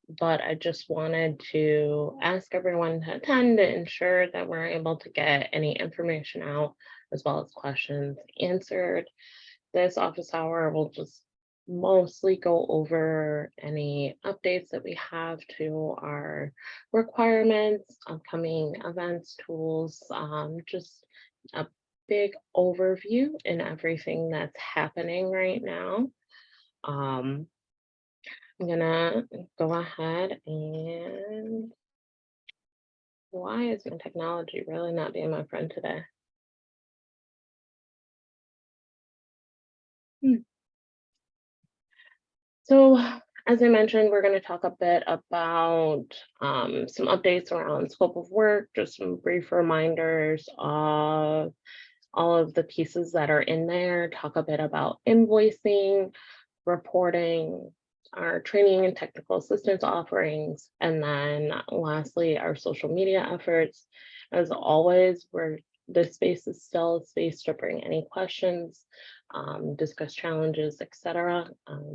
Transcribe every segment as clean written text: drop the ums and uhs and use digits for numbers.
But I just wanted to ask everyone to attend to ensure that we're able to get any information out as well as questions answered. This office hour will just mostly go over any updates that we have to our requirements, upcoming events, tools, just a big overview in everything that's happening right now. Um, I'm gonna go ahead and why is my technology really not being my friend today? Hmm. So, as I mentioned, we're going to talk a bit about some updates around scope of work, just some brief reminders of all of the pieces that are in there, talk a bit about invoicing, reporting, our training and technical assistance offerings, and then lastly, our social media efforts. As always, this space is still a space to bring any questions, discuss challenges, etc.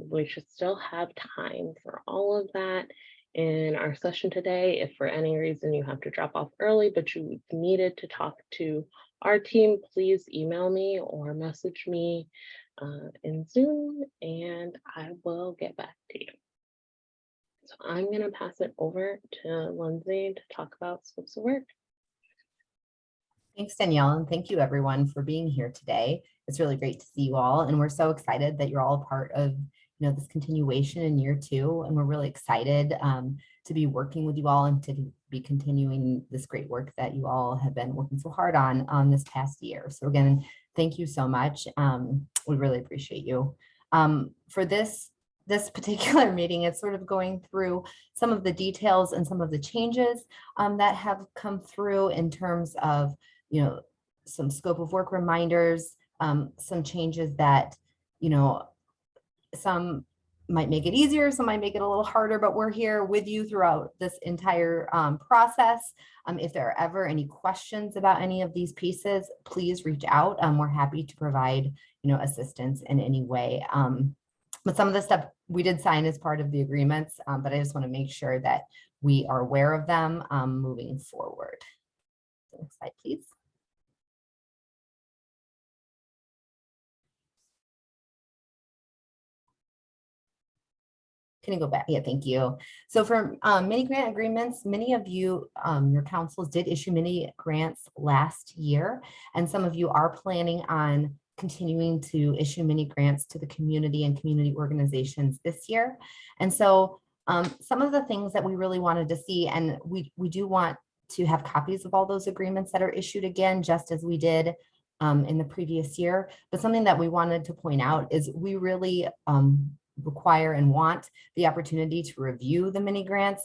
We should still have time for all of that in our session today. If for any reason you have to drop off early, but you needed to talk to our team, please email me or message me in Zoom, and I will get back to you. So I'm going to pass it over to Lindsay to talk about scopes of work. Thanks, Danielle, and thank you everyone for being here today. It's really great to see you all, and we're so excited that you're all a part of this continuation in year 2, and we're really excited to be working with you all and to be continuing this great work that you all have been working so hard on this past year. So again, thank you so much. We really appreciate you. For this particular meeting, it's sort of going through some of the details and some of the changes that have come through in terms of some scope of work reminders, some changes that, some might make it easier, some might make it a little harder, but we're here with you throughout this entire process. If there are ever any questions about any of these pieces, please reach out. We're happy to provide, assistance in any way. But some of the stuff we did sign as part of the agreements, but I just want to make sure that we are aware of them moving forward. Next slide, please. Can you go back? Yeah, thank you. So for mini grant agreements, many of you, your councils did issue mini grants last year, and some of you are planning on continuing to issue mini grants to the community and community organizations this year. And so some of the things that we really wanted to see, and we do want to have copies of all those agreements that are issued again, just as we did in the previous year. But something that we wanted to point out is we really require and want the opportunity to review the mini grants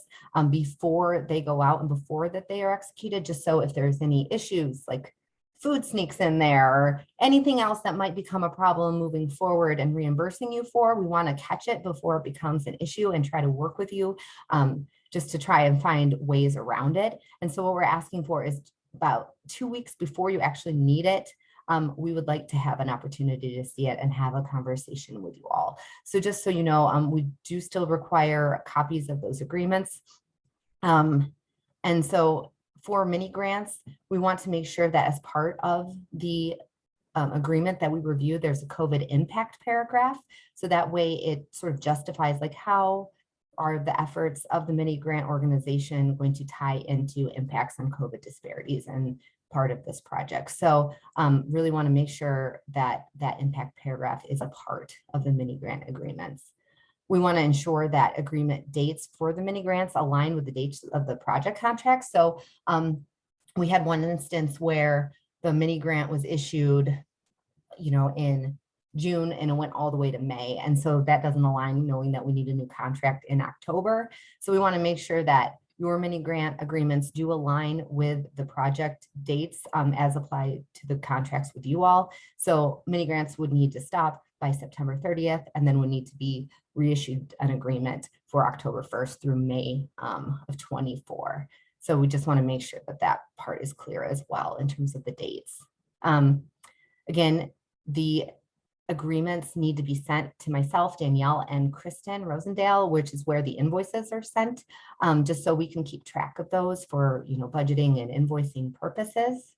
before they go out and before that they are executed, just so if there's any issues like food sneaks in there or anything else that might become a problem moving forward and reimbursing you for, we want to catch it before it becomes an issue and try to work with you just to try and find ways around it. And so what we're asking for is about 2 weeks before you actually need it, we would like to have an opportunity to see it and have a conversation with you all. So just so you know, we do still require copies of those agreements. And so for mini grants, we want to make sure that as part of the agreement that we review, there's a COVID impact paragraph. So that way it sort of justifies like how are the efforts of the mini grant organization going to tie into impacts on COVID disparities and part of this project. So really want to make sure that that impact paragraph is a part of the mini grant agreements. We want to ensure that agreement dates for the mini grants align with the dates of the project contracts. So we had one instance where the mini grant was issued, in June and it went all the way to May. And so that doesn't align, knowing that we need a new contract in October. So we want to make sure that your mini grant agreements do align with the project dates as applied to the contracts with you all. So mini grants would need to stop by September 30th and then would need to be reissued an agreement for October 1st through May of 24. So we just want to make sure that that part is clear as well in terms of the dates. Again, the agreements need to be sent to myself, Danielle, and Kristen Rosendale, which is where the invoices are sent, just so we can keep track of those for, budgeting and invoicing purposes.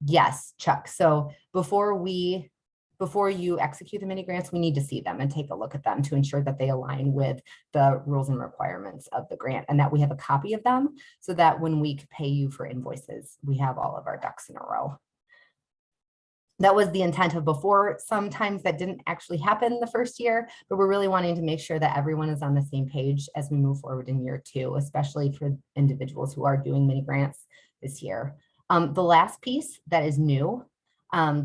Yes, Chuck. So before you execute the mini grants, we need to see them and take a look at them to ensure that they align with the rules and requirements of the grant, and that we have a copy of them so that when we pay you for invoices, we have all of our ducks in a row. That was the intent of before. Sometimes that didn't actually happen the first year, but we're really wanting to make sure that everyone is on the same page as we move forward in year 2, especially for individuals who are doing mini grants this year. The last piece that is new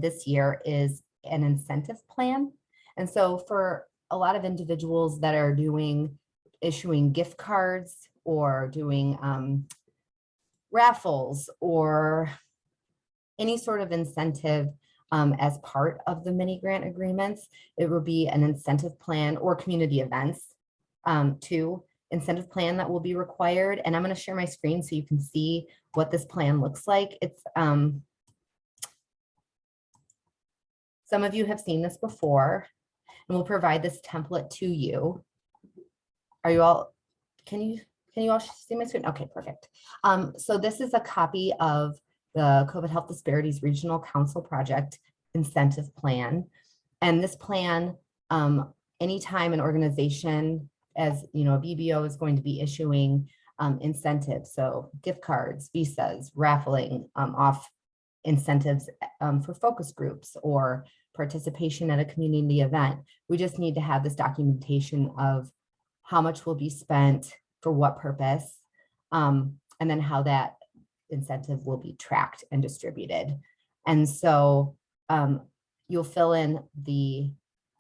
this year is an incentive plan. And so for a lot of individuals that are issuing gift cards or doing raffles or any sort of incentive as part of the mini grant agreements, it will be an incentive plan, or community events too, incentive plan that will be required. And I'm going to share my screen so you can see what this plan looks like. It's some of you have seen this before, and we'll provide this template to you. Are you all, can you all see my screen? Okay, perfect. So this is a copy of the COVID Health Disparities Regional Council Project Incentive Plan. And this plan, anytime an organization, as a BBO is going to be issuing incentives, so gift cards, visas, raffling off incentives for focus groups or participation at a community event, we just need to have this documentation of how much will be spent for what purpose, and then how that incentive will be tracked and distributed. And so you'll fill in the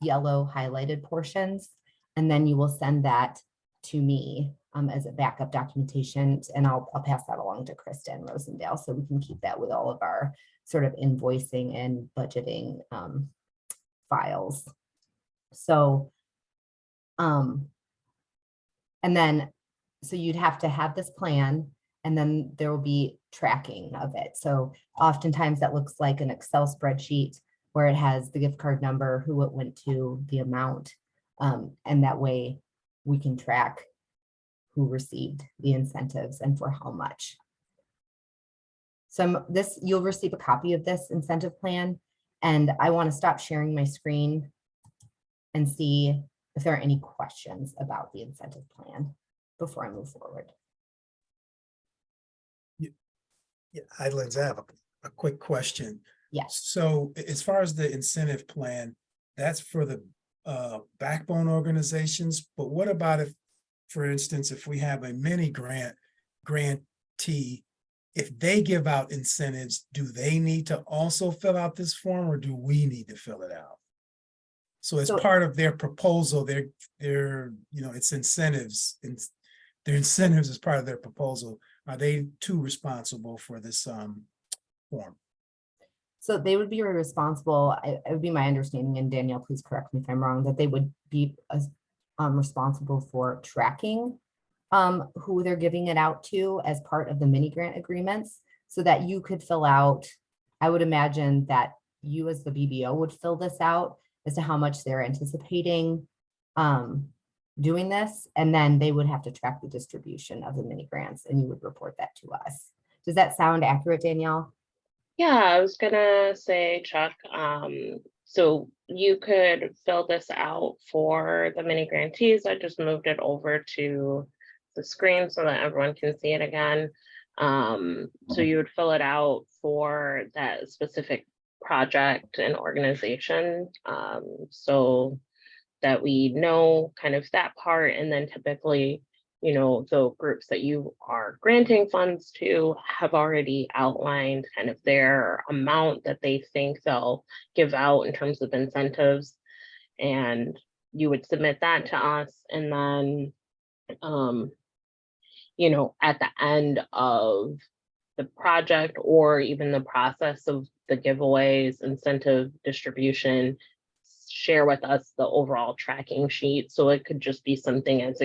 yellow highlighted portions, and then you will send that to me as a backup documentation, and I'll pass that along to Kristen Rosendale so we can keep that with all of our sort of invoicing and budgeting files. So and then so you'd have to have this plan, and then there will be tracking of it. So oftentimes that looks like an Excel spreadsheet where it has the gift card number, who it went to, the amount, and that way we can track who received the incentives and for how much. So you'll receive a copy of this incentive plan, and I want to stop sharing my screen and see if there are any questions about the incentive plan before I move forward. Yeah, Lindsay, I have a quick question. Yes. So as far as the incentive plan, that's for the backbone organizations, but what about if, for instance, if we have a mini grantee, if they give out incentives, do they need to also fill out this form, or do we need to fill it out? So as part of their proposal, it's incentives, and their incentives as part of their proposal. Are they too responsible for this form? So they would be responsible, it would be my understanding, and Danielle, please correct me if I'm wrong, that they would be responsible for tracking who they're giving it out to as part of the mini grant agreements, so that you could fill out, I would imagine that you as the BBO would fill this out as to how much they're anticipating doing this, and then they would have to track the distribution of the mini grants, and you would report that to us. Does that sound accurate, Danielle? Yeah, I was gonna say, Chuck, so you could fill this out for the mini grantees. I just moved it over to the screen so that everyone can see it again. So you would fill it out for that specific project and organization, so that we know kind of that part. And then typically, the groups that you are granting funds to have already outlined kind of their amount that they think they'll give out in terms of incentives. And you would submit that to us. And then, at the end of the project, or even the process of the giveaways, incentive distribution, share with us the overall tracking sheet. So it could just be something as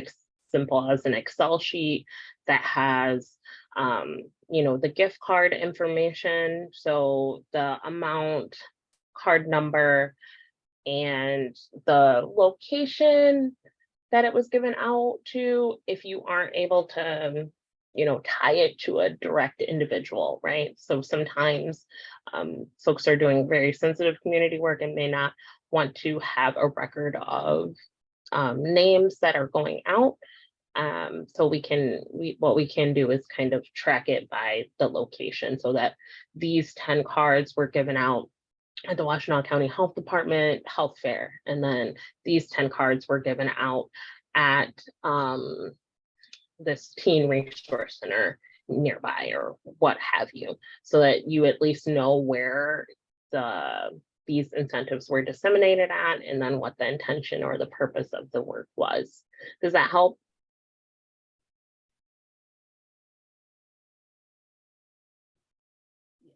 simple as an Excel sheet that has, the gift card information. So the amount card number and the location that it was given out to, if you aren't able to, tie it to a direct individual, right? So sometimes folks are doing very sensitive community work and may not want to have a record of names that are going out. So what we can do is kind of track it by the location, so that these 10 cards were given out at the Washtenaw County Health Department Health Fair, and then these 10 cards were given out at this teen resource center nearby, or what have you, so that you at least know where these incentives were disseminated at, and then what the intention or the purpose of the work was. Does that help?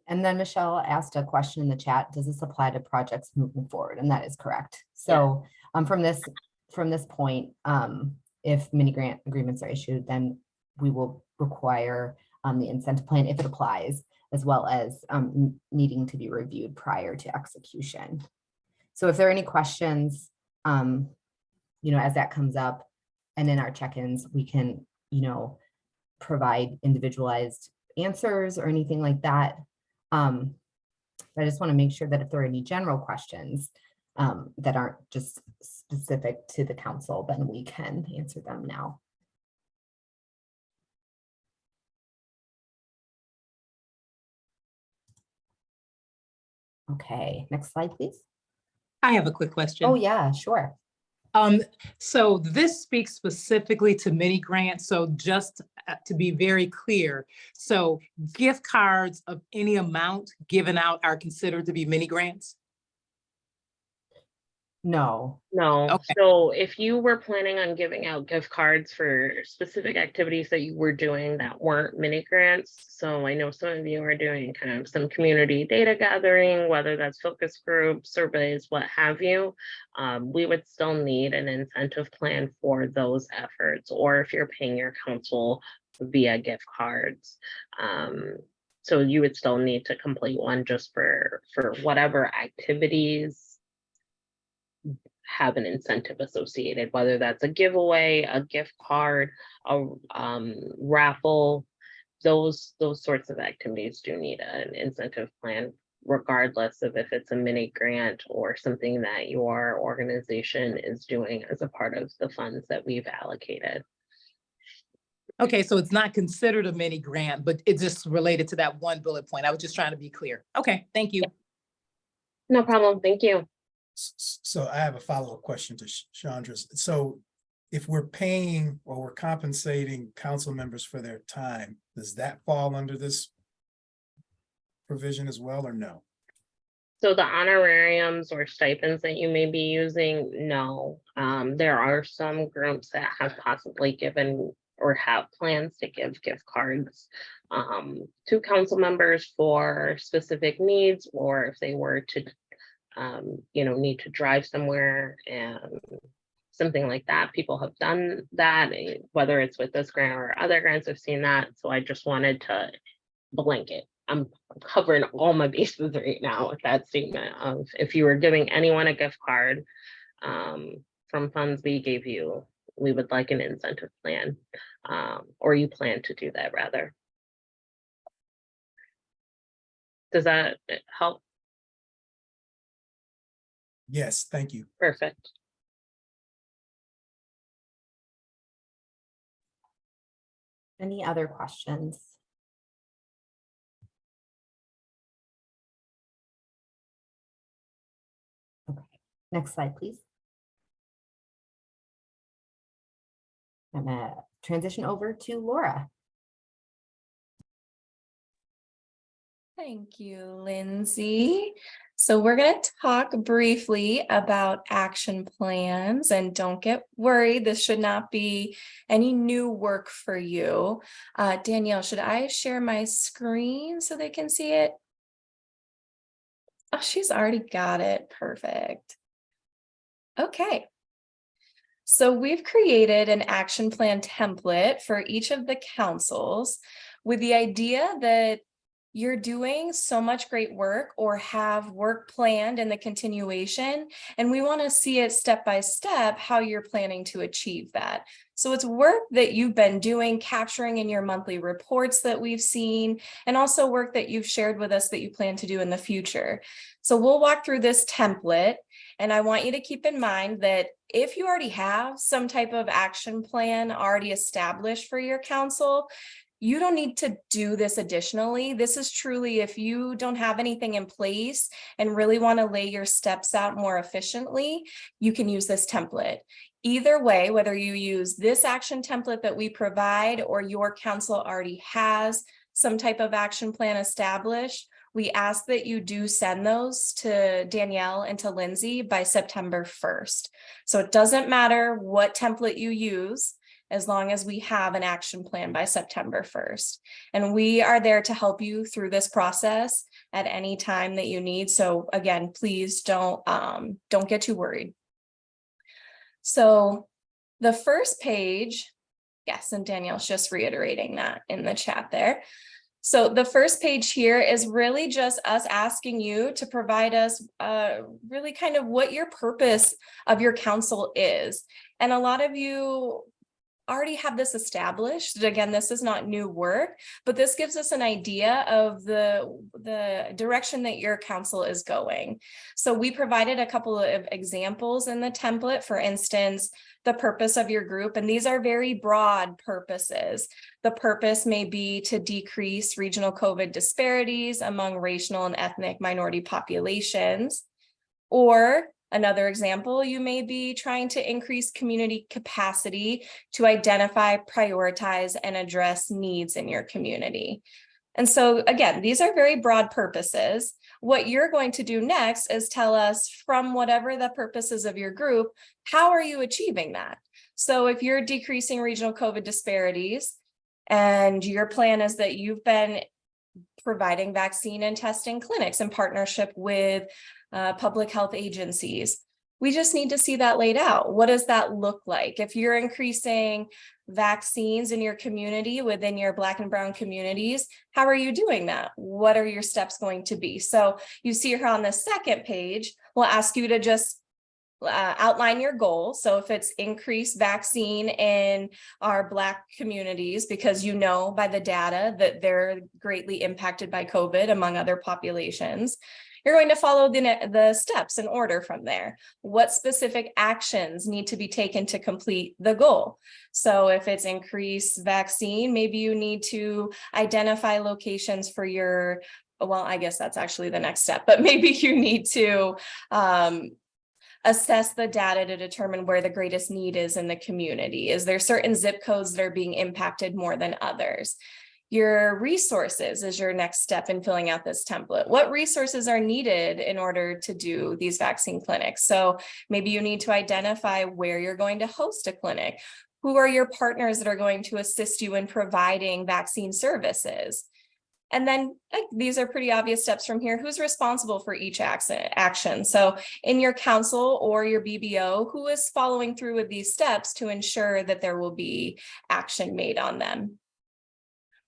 And then Michelle asked a question in the chat, does this apply to projects moving forward? And that is correct. So from this point, if mini grant agreements are issued, then we will require the incentive plan if it applies, as well as needing to be reviewed prior to execution. So if there are any questions, as that comes up, and in our check-ins, we can, provide individualized answers or anything like that. I just want to make sure that if there are any general questions that aren't just specific to the council, then we can answer them now. Okay, next slide, please. I have a quick question. Oh, yeah, sure. So this speaks specifically to mini grants. So just to be very clear, so gift cards of any amount given out are considered to be mini grants? No. Okay. So if you were planning on giving out gift cards for specific activities that you were doing that weren't mini grants, so I know some of you are doing kind of some community data gathering, whether that's focus groups, surveys, what have you, we would still need an incentive plan for those efforts, or if you're paying your council via gift cards. So you would still need to complete one just for whatever activities have an incentive associated, whether that's a giveaway, a gift card, a raffle. Those sorts of activities do need an incentive plan, regardless of if it's a mini grant or something that your organization is doing as a part of the funds that we've allocated. Okay, so it's not considered a mini grant, but it's just related to that one bullet point. I was just trying to be clear. Okay, thank you. No problem, thank you. So I have a follow-up question to Chandra's. So if we're paying or we're compensating council members for their time, does that fall under this provision as well, or no? So the honorariums or stipends that you may be using, no. There are some groups that have possibly given or have plans to give gift cards to council members for specific needs, or if they were to need to drive somewhere and something like that. People have done that, whether it's with this grant or other grants, I've seen that. So I just wanted to blanket. I'm covering all my bases right now with that statement of, if you were giving anyone a gift card from funds we gave you, we would like an incentive plan, or you plan to do that rather. Does that help? Yes, thank you. Perfect. Any other questions? Okay, next slide, please. I'm gonna transition over to Laura. Thank you, Lindsay. So we're going to talk briefly about action plans, and don't get worried, this should not be any new work for you. Danielle, should I share my screen so they can see it? Oh, she's already got it. Perfect. Okay. So we've created an action plan template for each of the councils with the idea that you're doing so much great work or have work planned in the continuation, and we want to see it step by step how you're planning to achieve that. So it's work that you've been doing, capturing in your monthly reports that we've seen, and also work that you've shared with us that you plan to do in the future. So we'll walk through this template, and I want you to keep in mind that if you already have some type of action plan already established for your council, you don't need to do this additionally. This is truly if you don't have anything in place and really want to lay your steps out more efficiently, you can use this template. Either way, whether you use this action template that we provide or your council already has some type of action plan established, we ask that you do send those to Danielle and to Lindsay by September 1st. So it doesn't matter what template you use, as long as we have an action plan by September 1st. And we are there to help you through this process at any time that you need. So again, please don't get too worried. So the first page, yes, and Danielle's just reiterating that in the chat there. So the first page here is really just us asking you to provide us really kind of what your purpose of your council is. And a lot of you already have this established. Again, this is not new work, but this gives us an idea of the direction that your council is going. So we provided a couple of examples in the template, for instance, the purpose of your group, and these are very broad purposes. The purpose may be to decrease regional COVID disparities among racial and ethnic minority populations, or another example, you may be trying to increase community capacity to identify, prioritize, and address needs in your community. And so again, these are very broad purposes. What you're going to do next is tell us from whatever the purposes of your group, how are you achieving that? So if you're decreasing regional COVID disparities and your plan is that you've been providing vaccine and testing clinics in partnership with public health agencies, we just need to see that laid out. What does that look like? If you're increasing vaccines in your community within your Black and Brown communities, how are you doing that? What are your steps going to be? So you see here on the second page, we'll ask you to just outline your goal. So if it's increased vaccine in our Black communities, because you know by the data that they're greatly impacted by COVID among other populations, you're going to follow the steps in order from there. What specific actions need to be taken to complete the goal? So if it's increased vaccine, maybe you need to identify locations for your, well, I guess that's actually the next step, but maybe you need to assess the data to determine where the greatest need is in the community. Is there certain zip codes that are being impacted more than others? Your resources is your next step in filling out this template. What resources are needed in order to do these vaccine clinics? So maybe you need to identify where you're going to host a clinic. Who are your partners that are going to assist you in providing vaccine services? And then these are pretty obvious steps from here. Who's responsible for each action? So in your council or your BBO, who is following through with these steps to ensure that there will be action made on them?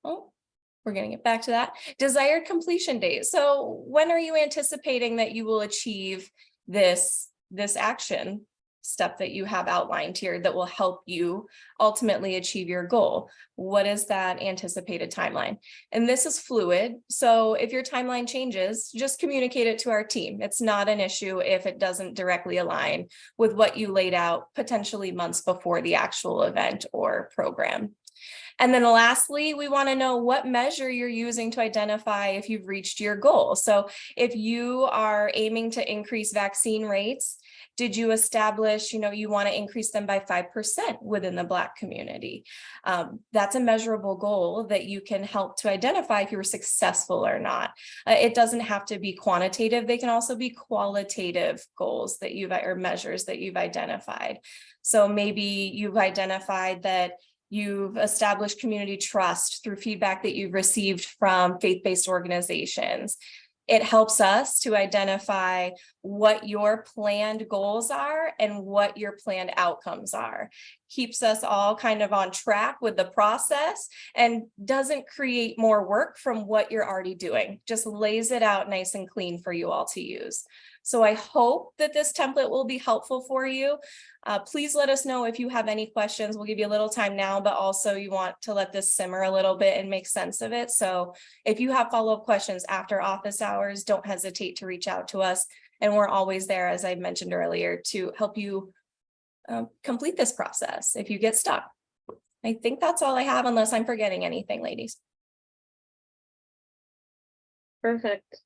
Oh, we're going to get back to that. Desired completion date. So when are you anticipating that you will achieve this action step that you have outlined here that will help you ultimately achieve your goal? What is that anticipated timeline? And this is fluid. So if your timeline changes, just communicate it to our team. It's not an issue if it doesn't directly align with what you laid out potentially months before the actual event or program. And then lastly, we want to know what measure you're using to identify if you've reached your goal. So if you are aiming to increase vaccine rates, did you establish, you want to increase them by 5% within the Black community? That's a measurable goal that you can help to identify if you were successful or not. It doesn't have to be quantitative. They can also be qualitative goals that or measures that you've identified. So maybe you've identified that you've established community trust through feedback that you've received from faith-based organizations. It helps us to identify what your planned goals are and what your planned outcomes are. Keeps us all kind of on track with the process and doesn't create more work from what you're already doing. Just lays it out nice and clean for you all to use. So I hope that this template will be helpful for you. Please let us know if you have any questions. We'll give you a little time now, but also you want to let this simmer a little bit and make sense of it. So if you have follow-up questions after office hours, don't hesitate to reach out to us. And we're always there, as I mentioned earlier, to help you complete this process if you get stuck. I think that's all I have, unless I'm forgetting anything, ladies. Perfect.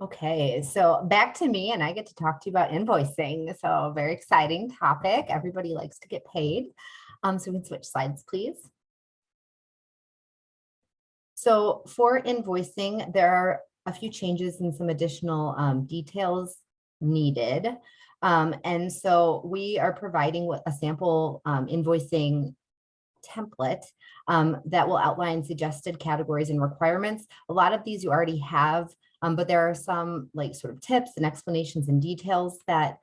Okay, so back to me, and I get to talk to you about invoicing. So very exciting topic. Everybody likes to get paid. So we can switch slides, please. So for invoicing, there are a few changes and some additional details needed. And so we are providing a sample invoicing template that will outline suggested categories and requirements. A lot of these you already have, but there are some like sort of tips and explanations and details that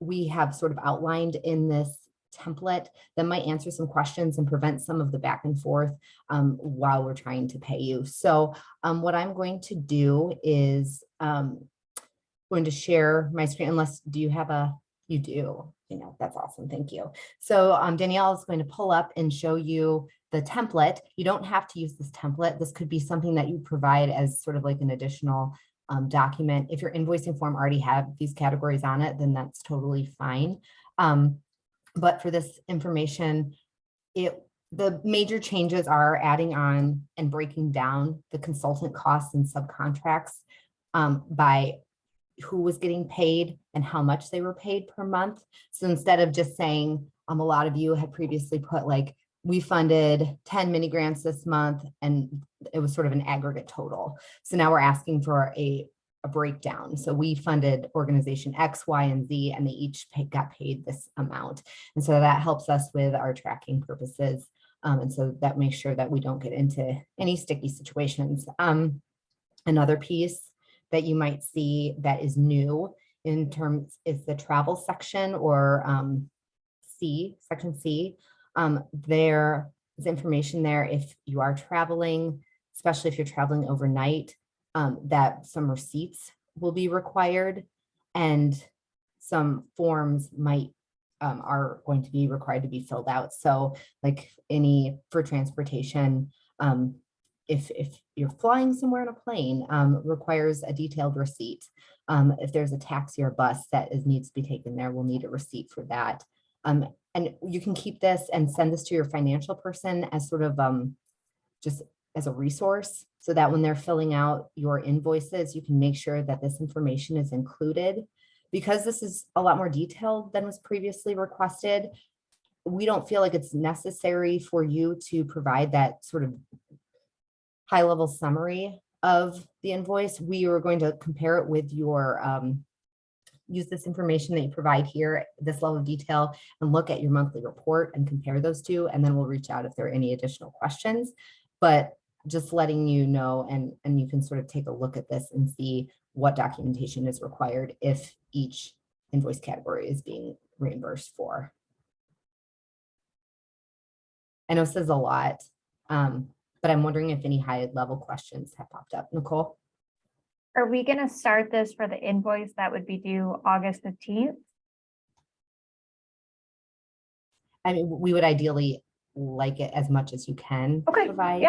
we have sort of outlined in this template that might answer some questions and prevent some of the back and forth while we're trying to pay you. So what I'm going to do is going to share my screen, unless do you have a, you do, you know, that's awesome. Thank you. So Danielle is going to pull up and show you the template. You don't have to use this template. This could be something that you provide as sort of like an additional document. If your invoicing form already have these categories on it, then that's totally fine. But for this information, the major changes are adding on and breaking down the consultant costs and subcontracts by who was getting paid and how much they were paid per month. So instead of just saying, a lot of you had previously put like, we funded 10 mini grants this month, and it was sort of an aggregate total. So now we're asking for a breakdown. So we funded organization X, Y, and Z, and they each got paid this amount. And so that helps us with our tracking purposes. And so that makes sure that we don't get into any sticky situations. Another piece that you might see that is new in terms is the travel section, or section C. There is information there if you are traveling, especially if you're traveling overnight, that some receipts will be required, and some forms might are going to be required to be filled out. So like any for transportation, if you're flying somewhere on a plane, requires a detailed receipt. If there's a taxi or bus that needs to be taken there, we'll need a receipt for that. And you can keep this and send this to your financial person as sort of just as a resource, so that when they're filling out your invoices, you can make sure that this information is included. Because this is a lot more detailed than was previously requested, we don't feel like it's necessary for you to provide that sort of high-level summary of the invoice. We are going to compare it with your use this information that you provide here, this level of detail, and look at your monthly report and compare those two, and then we'll reach out if there are any additional questions. But just letting you know, and you can sort of take a look at this and see what documentation is required if each invoice category is being reimbursed for. I know this is a lot, but I'm wondering if any high level questions have popped up. Nicole? Are we going to start this for the invoice that would be due August 15th? I mean, we would ideally like it as much as you can provide.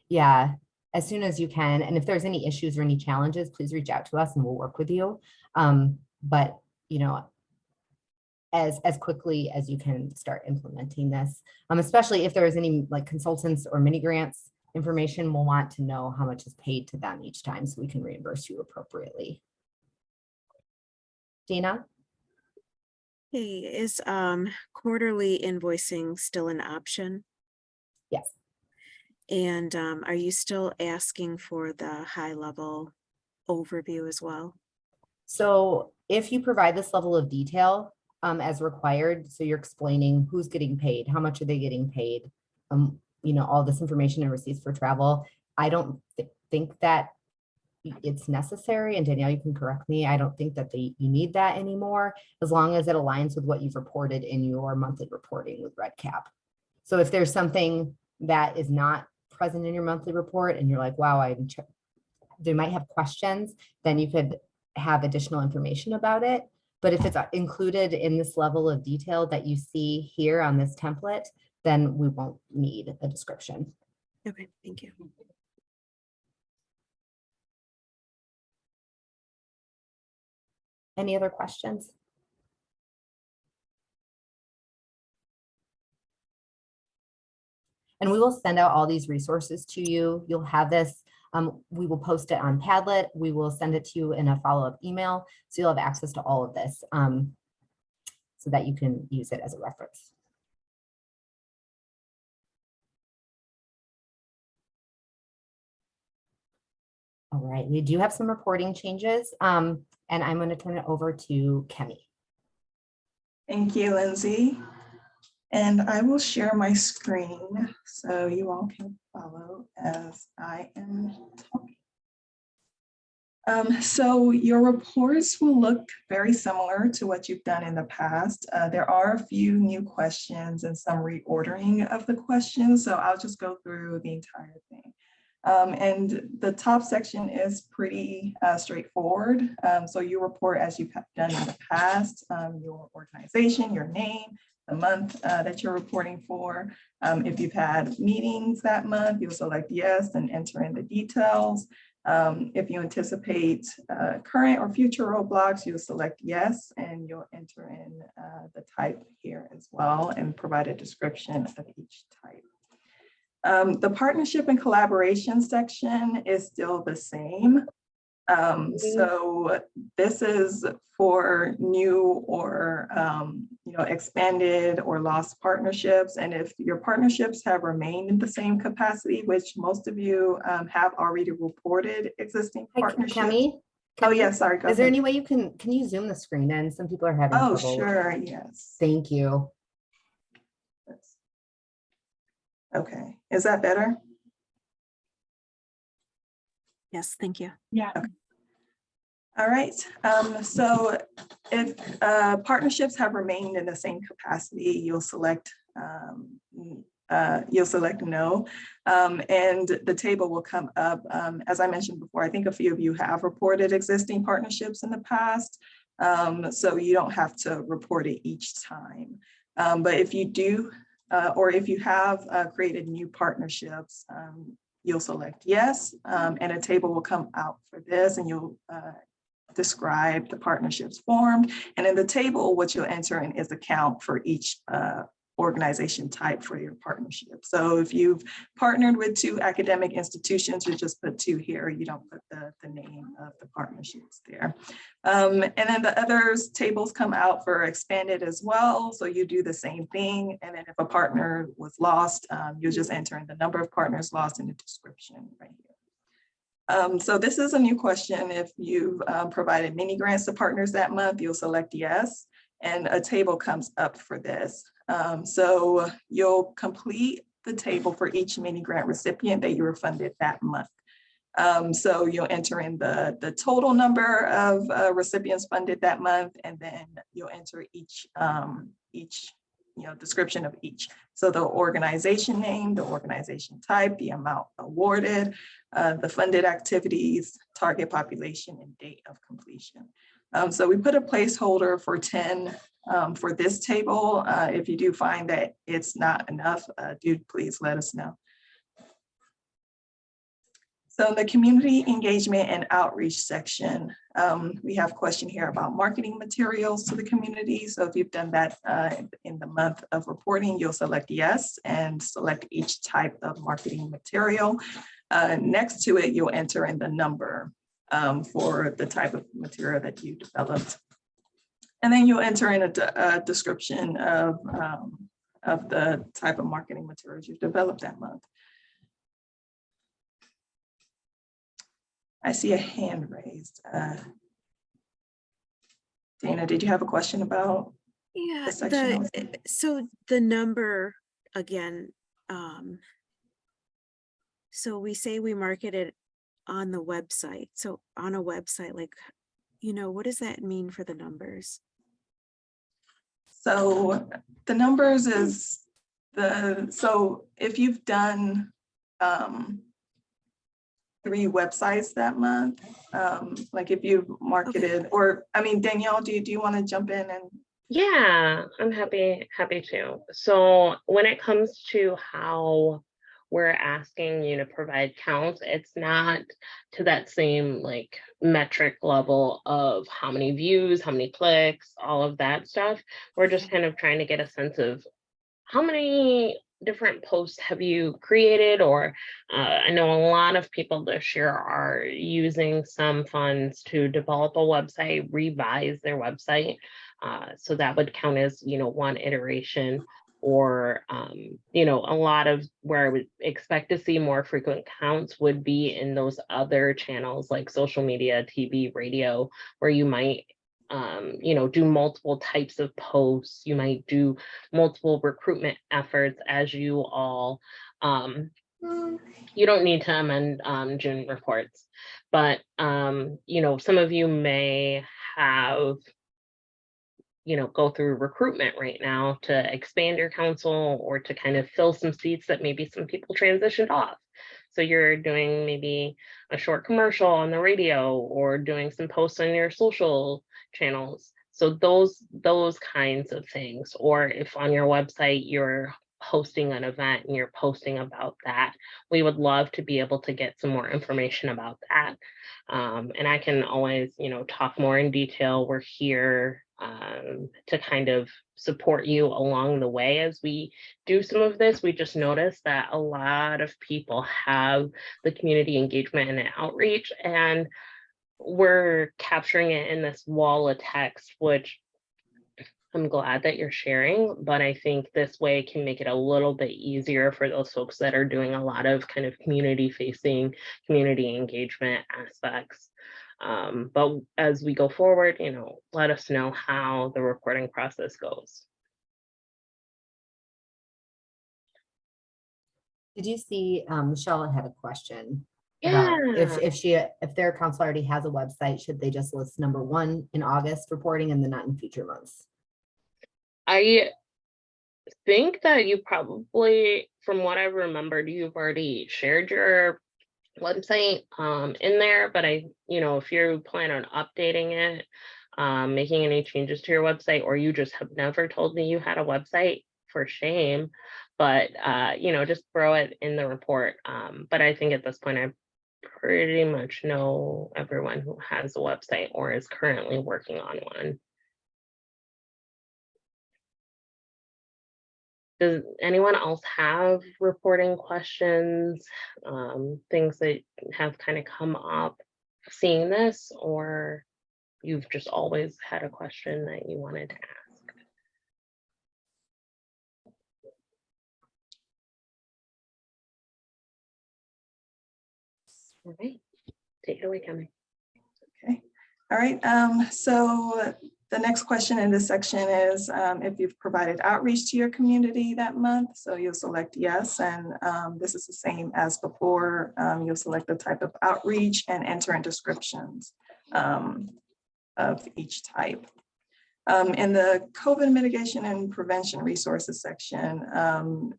Yeah, as soon as you can. And if there's any issues or any challenges, please reach out to us and we'll work with you. But, you know, as quickly as you can start implementing this, especially if there's any like consultants or mini grants information, we'll want to know how much is paid to them each time so we can reimburse you appropriately. Dina? Hey, is quarterly invoicing still an option? Yes. And are you still asking for the high level overview as well? So if you provide this level of detail as required, so you're explaining who's getting paid, how much are they getting paid, you all this information and receipts for travel. I don't think that it's necessary, and Danielle, you can correct me. I don't think that you need that anymore, as long as it aligns with what you've reported in your monthly reporting with RedCap. So if there's something that is not present in your monthly report and you're like, wow, they might have questions, then you could have additional information about it. But if it's included in this level of detail that you see here on this template, then we won't need a description. Okay, thank you. Any other questions? And we will send out all these resources to you. You'll have this. We will post it on Padlet. We will send it to you in a follow-up email. So you'll have access to all of this so that you can use it as a reference. All right, we do have some reporting changes, and I'm going to turn it over to Kemi. Thank you, Lindsay. And I will share my screen so you all can follow as I am talking. So your reports will look very similar to what you've done in the past. There are a few new questions and some reordering of the questions, so I'll just go through the entire thing. And the top section is pretty straightforward. So you report as you've done in the past, your organization, your name, the month that you're reporting for. If you've had meetings that month, you'll select yes and enter in the details. If you anticipate current or future roadblocks, you'll select yes, and you'll enter in the type here as well and provide a description of each type. The partnership and collaboration section is still the same. So this is for new or expanded or lost partnerships. And if your partnerships have remained in the same capacity, which most of you have already reported existing partnerships. Kemi? Oh yeah, sorry. Go Is there ahead. any way can you zoom the screen in? Some people are having Oh, trouble. sure, yes. Thank you. Okay, is that better? Yes, thank you. Yeah. Okay. All right, so if partnerships have remained in the same capacity, you'll select no, and the table will come up. As I mentioned before, I think a few of you have reported existing partnerships in the past, so you don't have to report it each time. But if you do, or if you have created new partnerships, you'll select yes, and a table will come out for this, and you'll describe the partnerships formed. And in the table, what you'll enter in is a count for each organization type for your partnership. So if you've partnered with 2 academic institutions, you just put 2 here. You don't put the name of the partnerships there. And then the others tables come out for expanded as well. So you do the same thing. And then if a partner was lost, you'll just enter in the number of partners lost in the description right here. So this is a new question. If you've provided mini grants to partners that month, you'll select yes, and a table comes up for this. So you'll complete the table for each mini grant recipient that you were funded that month. So you'll enter in the total number of recipients funded that month, and then you'll enter each description of each. So the organization name, the organization type, the amount awarded, the funded activities, target population, and date of completion. So we put a placeholder for 10 for this table. If you do find that it's not enough, do please let us know. So the community engagement and outreach section, we have a question here about marketing materials to the community. So if you've done that in the month of reporting, you'll select yes and select each type of marketing material. Next to it, you'll enter in the number for the type of material that you developed. And then you'll enter in a description of the type of marketing materials you've developed that month. I see a hand raised. Dana, did you have a question about Yeah, the section? so the number again, So we say we market it on the website. So on a website, like, what does that mean for the numbers? So the numbers is so if you've done 3 websites that month, like if you've marketed, or I mean, Danielle, do you want to jump in and? Yeah, I'm happy to. So when it comes to how we're asking you to provide counts, it's not to that same like metric level of how many views, how many clicks, all of that stuff. We're just kind of trying to get a sense of how many different posts have you created, or I know a lot of people this year are using some funds to develop a website, revise their website. So that would count as, one iteration, or, a lot of where I would expect to see more frequent counts would be in those other channels like social media, TV, radio, where you might do multiple types of posts. You might do multiple recruitment efforts as you all, you don't need to amend June reports, but some of you may have, go through recruitment right now to expand your council, or to kind of fill some seats that maybe some people transitioned off. So you're doing maybe a short commercial on the radio, or doing some posts on your social channels. So those kinds of things. Or if on your website you're hosting an event and you're posting about that, we would love to be able to get some more information about that. And I can always, talk more in detail. We're here to kind of support you along the way as we do some of this. We just noticed that a lot of people have the community engagement and the outreach, and we're capturing it in this wall of text, which I'm glad that you're sharing, but I think this way can make it a little bit easier for those folks that are doing a lot of kind of community facing, community engagement aspects. But as we go forward, let us know how the reporting process goes. Did you see, Michelle had a question Yeah. about if their council already has a website, should they just list number 1 in August reporting and then not in future months? I think that you probably, from what I remembered, you've already shared your website in there, but if you plan on updating it, making any changes to your website, or you just have never told me you had a website, for shame, but just throw it in the report. But I think at this point I pretty much know everyone who has a website or is currently working on one. Does anyone else have reporting questions, things that have kind of come up seeing this, or you've just always had a question that you wanted to ask? All right, take it away, Kemi. Okay, all right. So the next question in this section is if you've provided outreach to your community that month. So you'll select yes, and this is the same as before. You'll select the type of outreach and enter in descriptions of each type. In the COVID mitigation and prevention resources section,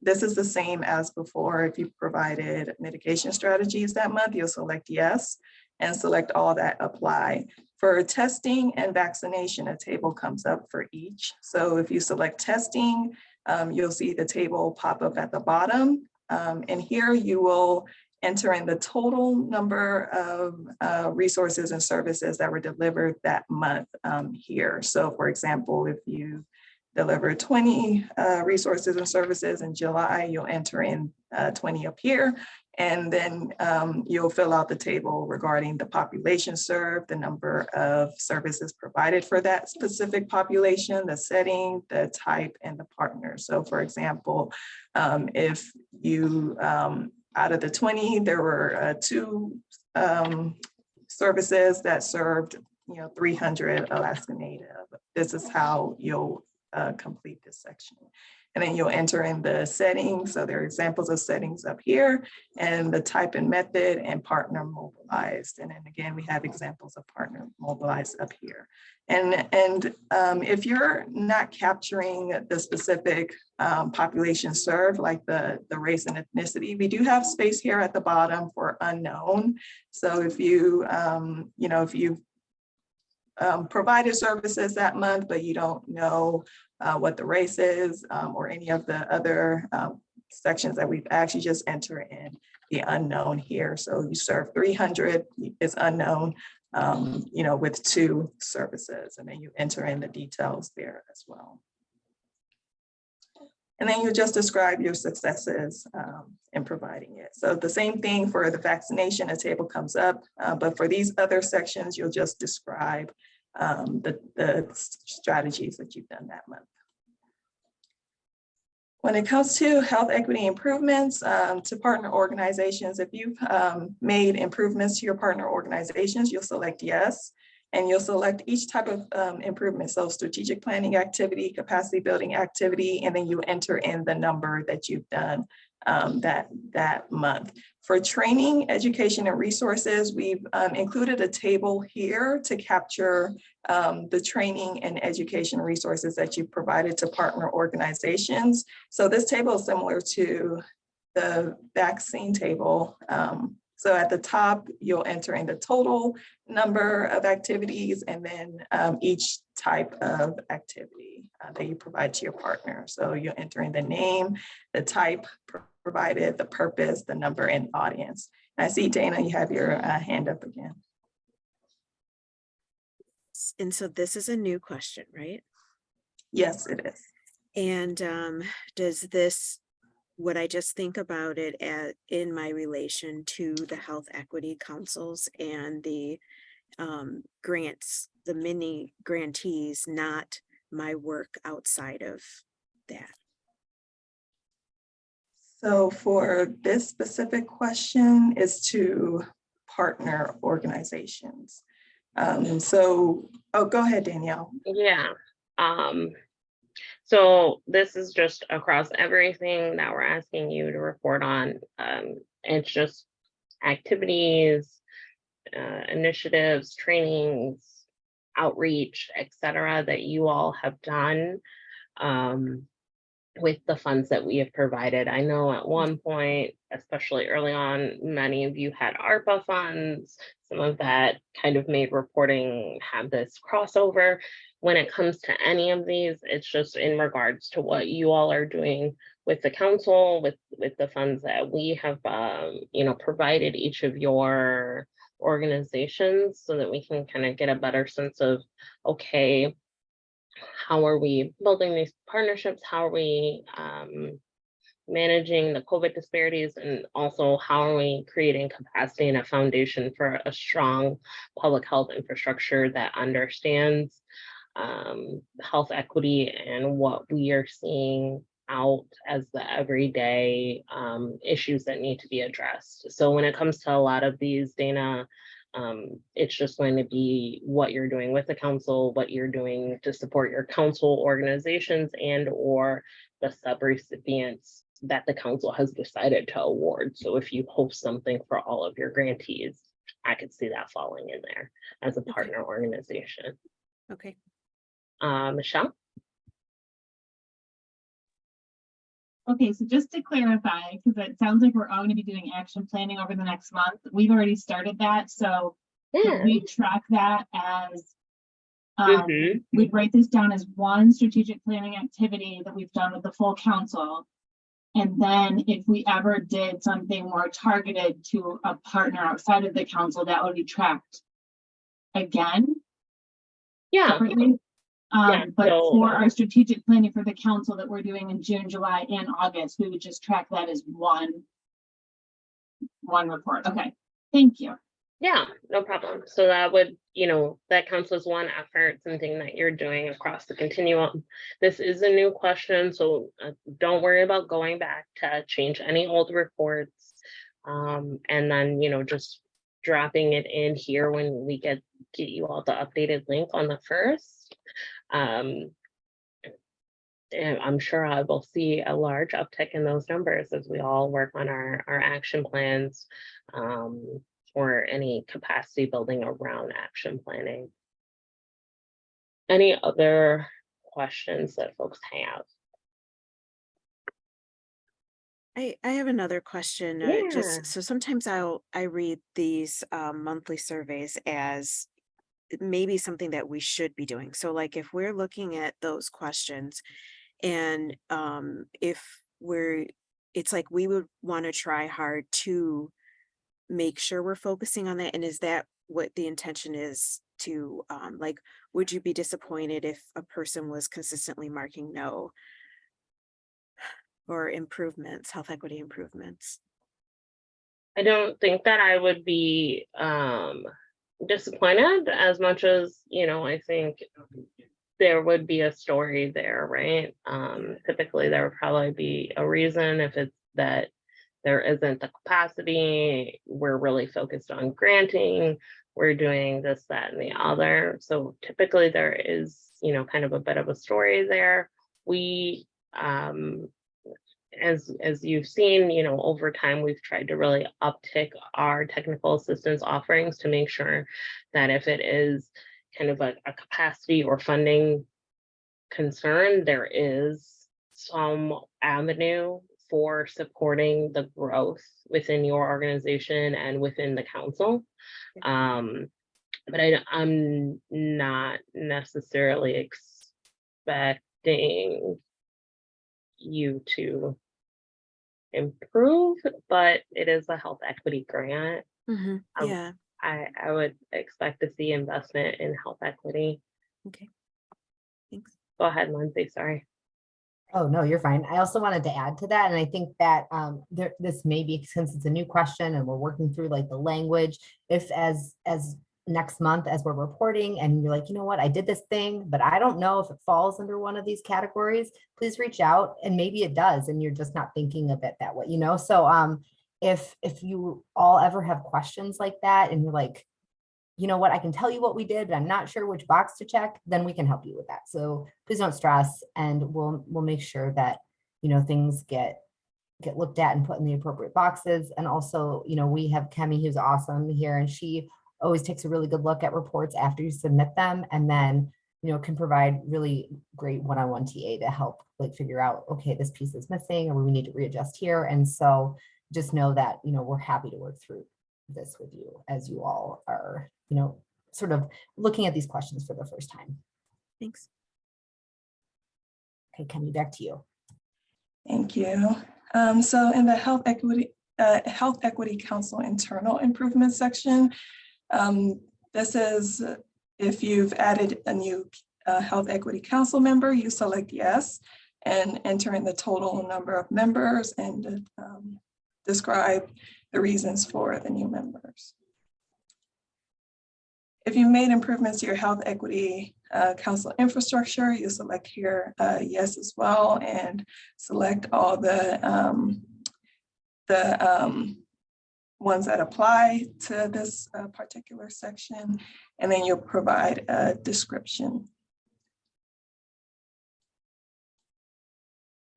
this is the same as before. If you provided mitigation strategies that month, you'll select yes and select all that apply. For testing and vaccination, a table comes up for each. So if you select testing, you'll see the table pop up at the bottom. And here you will enter in the total number of resources and services that were delivered that month here. So for example, if you deliver 20 resources and services in July, you'll enter in 20 up here. And then you'll fill out the table regarding the population served, the number of services provided for that specific population, the setting, the type, and the partner. So for example, if you, out of the 20, there were 2 services that served 300 Alaska Native. This is how you'll complete this section. And then you'll enter in the settings. So there are examples of settings up here, and the type and method, and partner mobilized. And then again, we have examples of partner mobilized up here. And if you're not capturing the specific population served, like the race and ethnicity, we do have space here at the bottom for unknown. So if you, if you've provided services that month, but you don't know what the race is, or any of the other sections that we've actually just enter in the unknown here. So you serve 300 is unknown, with 2 services, and then you enter in the details there as well. And then you just describe your successes in providing it. So the same thing for the vaccination, a table comes up, but for these other sections, you'll just describe the strategies that you've done that month. When it comes to health equity improvements to partner organizations, if you've made improvements to your partner organizations, you'll select yes, and you'll select each type of improvement. So strategic planning activity, capacity building activity, and then you enter in the number that you've done that month. For training, education, and resources, we've included a table here to capture the training and education resources that you've provided to partner organizations. So this table is similar to the vaccine table. So at the top, you'll enter in the total number of activities, and then each type of activity that you provide to your partner. So you'll enter in the name, the type provided, the purpose, the number, and audience. And I see, Dana, you have your hand up again. And so this is a new question, right? Yes, it is. And does this, would I just think about it in my relation to the health equity councils and the grants, the mini grantees, not my work outside of that? So for this specific question is to partner organizations. So, go ahead, Danielle. Yeah. So this is just across everything that we're asking you to report on. It's just activities, initiatives, trainings, outreach, etc., that you all have done with the funds that we have provided. I know at one point, especially early on, many of you had ARPA funds. Some of that kind of made reporting have this crossover. When it comes to any of these, it's just in regards to what you all are doing with the council, with the funds that we have, provided each of your organizations, so that we can kind of get a better sense of, okay, how are we building these partnerships? How are we managing the COVID disparities? And also, how are we creating capacity and a foundation for a strong public health infrastructure that understands health equity and what we are seeing out as the everyday issues that need to be addressed. So when it comes to a lot of these, Dana, it's just going to be what you're doing with the council, what you're doing to support your council organizations and or the subrecipients that the council has decided to award. So if you host something for all of your grantees, I could see that falling in there as a partner organization. Okay. Michelle? Okay, so just to clarify, because it sounds like we're all going to be doing action planning over the next month. We've already started that, so Yeah. we track that as we'd write this down as one strategic planning activity that we've done with the full council. And then if we ever did something more targeted to a partner outside of the council, that would be tracked again. Yeah. Separately. But so- for our strategic planning for the council that we're doing in June, July, and August, we would just track that as one report. Okay, thank you. Yeah, no problem. So that would, that counts as one effort, something that you're doing across the continuum. This is a new question, so don't worry about going back to change any old reports. And then, just dropping it in here when we get you all the updated link on the 1st. and I'm sure I will see a large uptick in those numbers as we all work on our action plans, or any capacity building around action planning. Any other questions that folks have? I have another question. Yeah. Just so sometimes I read these monthly surveys as maybe something that we should be doing. So like if we're looking at those questions and if it's like we would want to try hard to make sure we're focusing on that. And is that what the intention is to like, would you be disappointed if a person was consistently marking no or improvements, health equity improvements? I don't think that I would be disappointed as much as, I think there would be a story there, right? Typically there would probably be a reason. If it's that there isn't the capacity, we're really focused on granting, we're doing this, that, and the other. So typically there is, kind of a bit of a story there. We, as you've seen, over time, we've tried to really uptick our technical assistance offerings to make sure that if it is kind of a capacity or funding concern, there is some avenue for supporting the growth within your organization and within the council. But I'm not necessarily expecting you to improve, but it is a health equity grant. Yeah. I would expect to see investment in health equity. Okay. Thanks. Go ahead, Lindsay, sorry. Oh, no, you're fine. I also wanted to add to that. And I think that this may be, since it's a new question and we're working through like the language, if as next month, as we're reporting and you're like, you know what, I did this thing, but I don't know if it falls under one of these categories, please reach out, and maybe it does. And you're just not thinking of it that way, So if you all ever have questions like that and you're like, you know what, I can tell you what we did, but I'm not sure which box to check, then we can help you with that. So please don't stress, and we'll make sure that, things get looked at and put in the appropriate boxes. And also, we have Kemi, who's awesome here, and she always takes a really good look at reports after you submit them, and then, can provide really great one-on-one TA to help like figure out, okay, this piece is missing, or we need to readjust here. And so just know that, we're happy to work through this with you as you all are, sort of looking at these questions for the first time. Thanks. Okay, Kemi, back to you. Thank you. So in the Health Equity Council internal improvement section, this is if you've added a new Health Equity Council member, you select yes and enter in the total number of members and describe the reasons for the new members. If you made improvements to your Health Equity Council infrastructure, you select here yes as well, and select all the ones that apply to this particular section, and then you'll provide a description.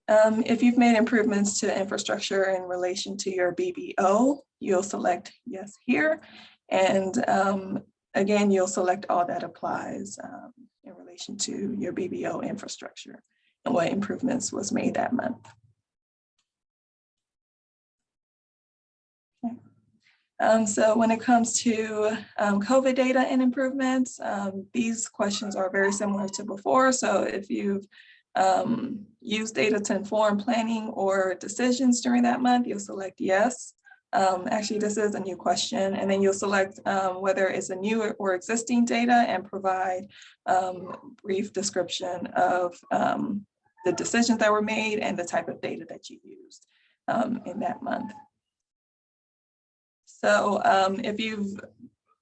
If you've made improvements to infrastructure in relation to your BBO, you'll select yes here, and again, you'll select all that applies in relation to your BBO infrastructure and what improvements was made that month. Okay. So when it comes to COVID data and improvements, these questions are very similar to before. So if you've used data to inform planning or decisions during that month, you'll select yes. Actually, this is a new question, and then you'll select whether it's a new or existing data and provide brief description of the decisions that were made and the type of data that you used in that month. So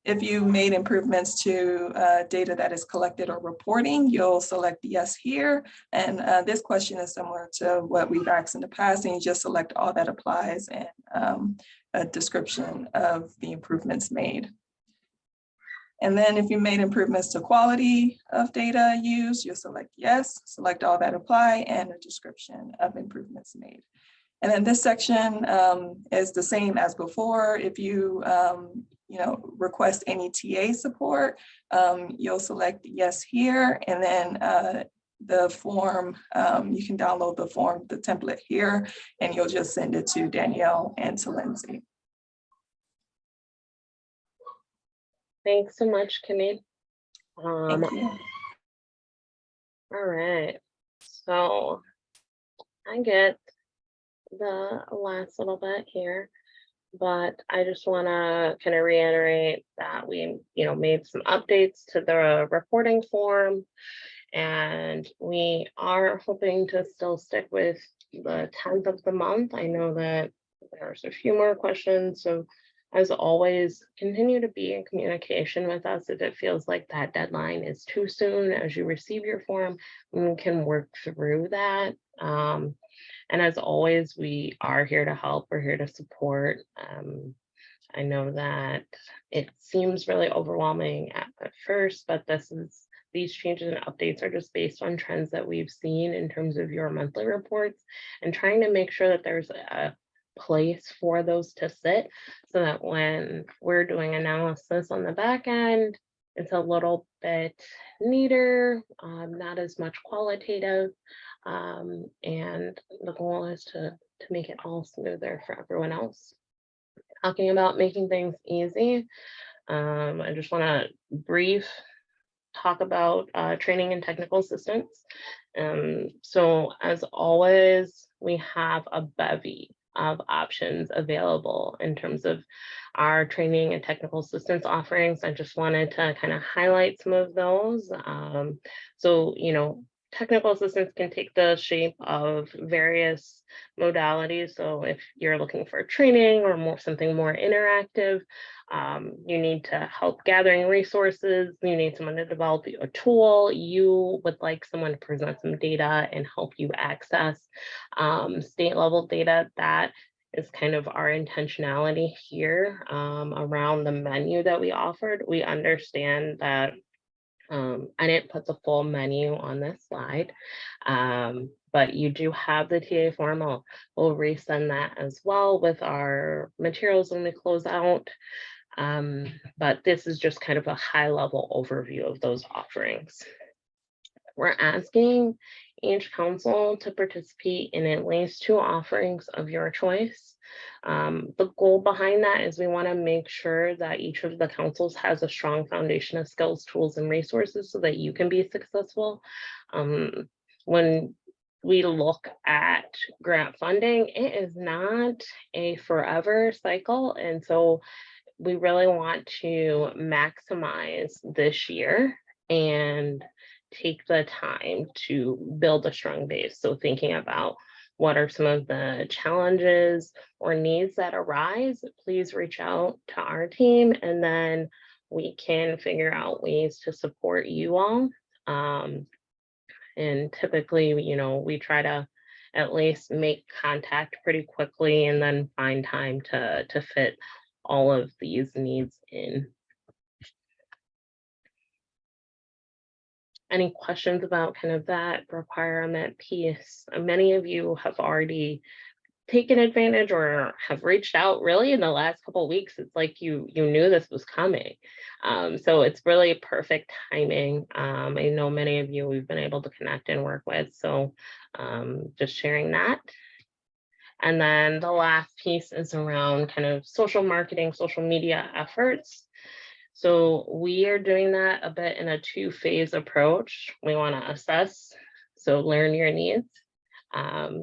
if you made improvements to data that is collected or reporting, you'll select yes here. And this question is similar to what we've asked in the past, and you just select all that applies and a description of the improvements made. And then if you made improvements to quality of data used, you'll select yes, select all that apply, and a description of improvements made. And then this section is the same as before. If you, request any TA support, you'll select yes here, and then the form, you can download the form, the template here, and you'll just send it to Danielle and to Lindsay. Thanks so much, Kimmy. Thank you. All right, so I get the last little bit here, but I just want to kind of reiterate that we, made some updates to the reporting form, and we are hoping to still stick with the 10th of the month. I know that there's a few more questions, so as always, continue to be in communication with us if it feels like that deadline is too soon. As you receive your form, we can work through that. And as always, we are here to help. We're here to support. I know that it seems really overwhelming at first, but these changes and updates are just based on trends that we've seen in terms of your monthly reports, and trying to make sure that there's a place for those to sit, so that when we're doing analysis on the back end, it's a little bit neater, not as much qualitative, and the goal is to make it all smoother for everyone else. Talking about making things easy, I just want to talk about training and technical assistance. So as always, we have a bevy of options available in terms of our training and technical assistance offerings. I just wanted to kind of highlight some of those. So, technical assistance can take the shape of various modalities. So if you're looking for training or something more interactive, you need to help gathering resources, you need someone to develop a tool, you would like someone to present some data and help you access state level data. That is kind of our intentionality here around the menu that we offered. We understand that I didn't put the full menu on this slide, but you do have the TA form. We'll resend that as well with our materials when we close out. But this is just kind of a high level overview of those offerings. We're asking each council to participate in at least 2 offerings of your choice. The goal behind that is we want to make sure that each of the councils has a strong foundation of skills, tools, and resources so that you can be successful. When we look at grant funding, it is not a forever cycle. And so we really want to maximize this year and take the time to build a strong base. So thinking about what are some of the challenges or needs that arise, please reach out to our team, and then we can figure out ways to support you all. And typically, we try to at least make contact pretty quickly and then find time to fit all of these needs in. Any questions about kind of that requirement piece? Many of you have already taken advantage or have reached out really in the last couple of weeks. It's like you knew this was coming. So it's really perfect timing. I know many of you we've been able to connect and work with. So just sharing that. And then the last piece is around kind of social marketing, social media efforts. So we are doing that a bit in a 2-phase approach. We want to assess, so learn your needs.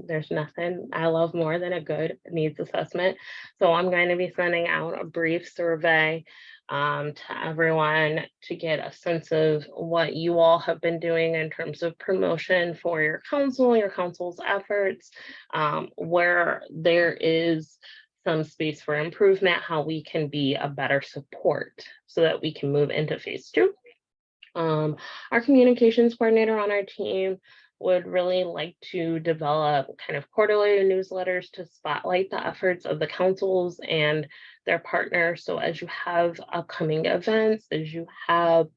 There's nothing I love more than a good needs assessment. So I'm going to be sending out a brief survey to everyone to get a sense of what you all have been doing in terms of promotion for your council's efforts, where there is some space for improvement, how we can be a better support so that we can move into phase 2. Our communications coordinator on our team would really like to develop kind of quarterly newsletters to spotlight the efforts of the councils and their partners. So as you have upcoming events, as you have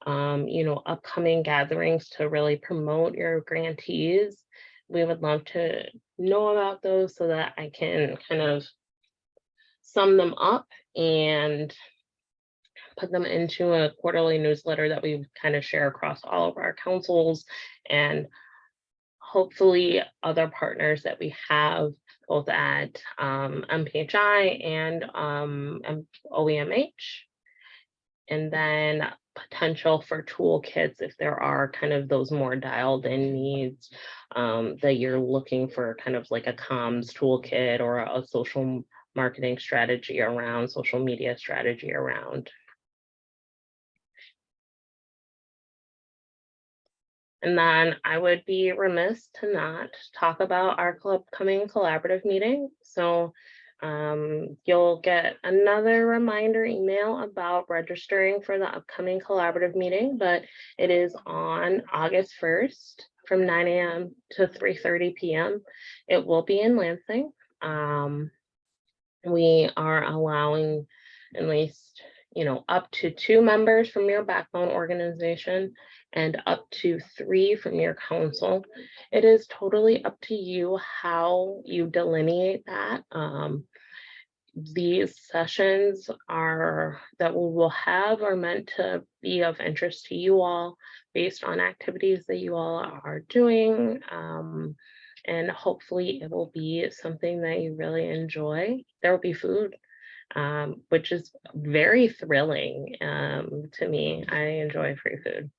upcoming gatherings to really promote your grantees, we would love to know about those so that I can kind of sum them up and put them into a quarterly newsletter that we kind of share across all of our councils and hopefully other partners that we have both at MPHI and OEMH. And then potential for toolkits if there are kind of those more dialed in needs that you're looking for, kind of like a comms toolkit or a social marketing strategy around, social media strategy around. And then I would be remiss to not talk about our upcoming collaborative meeting. So you'll get another reminder email about registering for the upcoming collaborative meeting, but it is on August 1st from 9 a.m. to 3:30 p.m. It will be in Lansing. We are allowing at least, up to 2 members from your backbone organization and up to 3 from your council. It is totally up to you how you delineate that. These sessions that we will have are meant to be of interest to you all based on activities that you all are doing. And hopefully it will be something that you really enjoy. There will be food, which is very thrilling to me. I enjoy free food.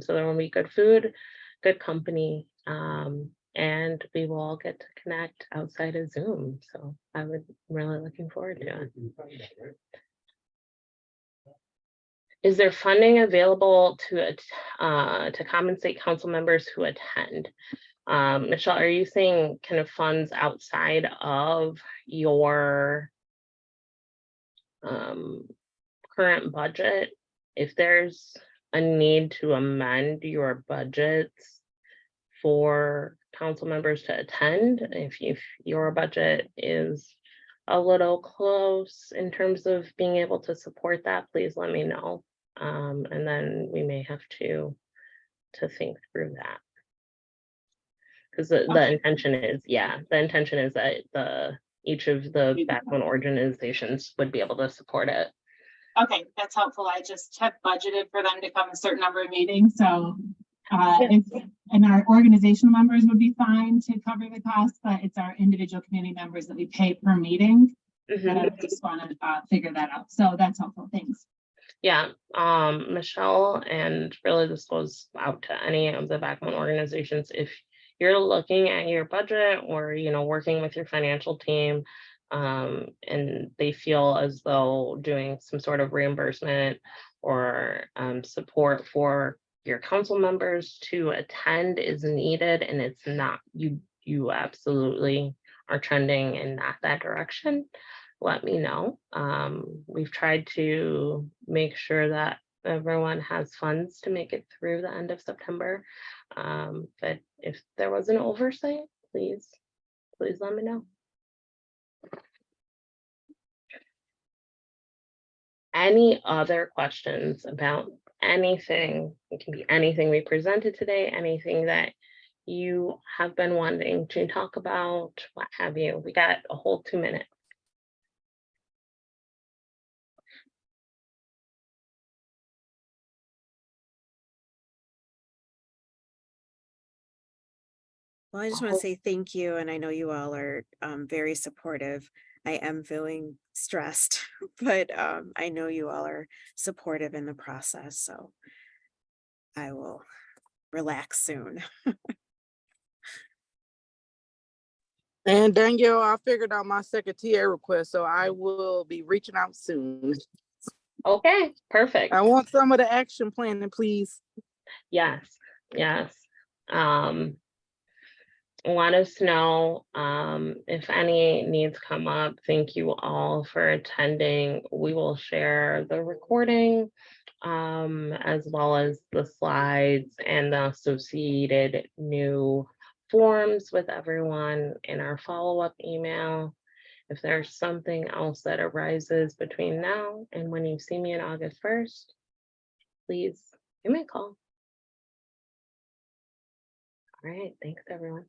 So there will be good food, good company, and we will all get to connect outside of Zoom. So I would really looking forward to it. Is there funding available to compensate council members who attend? Michelle, are you saying kind of funds outside of your current budget? If there's a need to amend your budgets for council members to attend, if your budget is a little close in terms of being able to support that, please let me know. And then we may have to think through that. Because the intention is, that each of the backbone organizations would be able to support it. Okay, that's helpful. I just have budgeted for them to come a certain number of meetings, so and our organizational members would be fine to cover the cost, but it's our individual community members that we pay per meeting. And I just want to figure that out. So that's helpful. Thanks. Yeah, Michelle, and really this goes out to any of the backbone organizations. If you're looking at your budget or, working with your financial team, and they feel as though doing some sort of reimbursement or support for your council members to attend is needed, and it's not, you absolutely are trending in not that direction, let me know. We've tried to make sure that everyone has funds to make it through the end of September. But if there was an oversight, please let me know. Any other questions about anything? It can be anything we presented today, anything that you have been wanting to talk about, what have you. We got a whole 2 minutes. Well, I just want to say thank you, and I know you all are very supportive. I am feeling stressed, but I know you all are supportive in the process, so I will relax soon. And Danielle, I figured out my secretary request, so I will be reaching out soon. Okay, perfect. I want some of the action planning, please. Yes. Let us know if any needs come up. Thank you all for attending. We will share the recording as well as the slides and the associated new forms with everyone in our follow-up email. If there's something else that arises between now and when you see me on August 1st, please give me a call. All right, thanks everyone.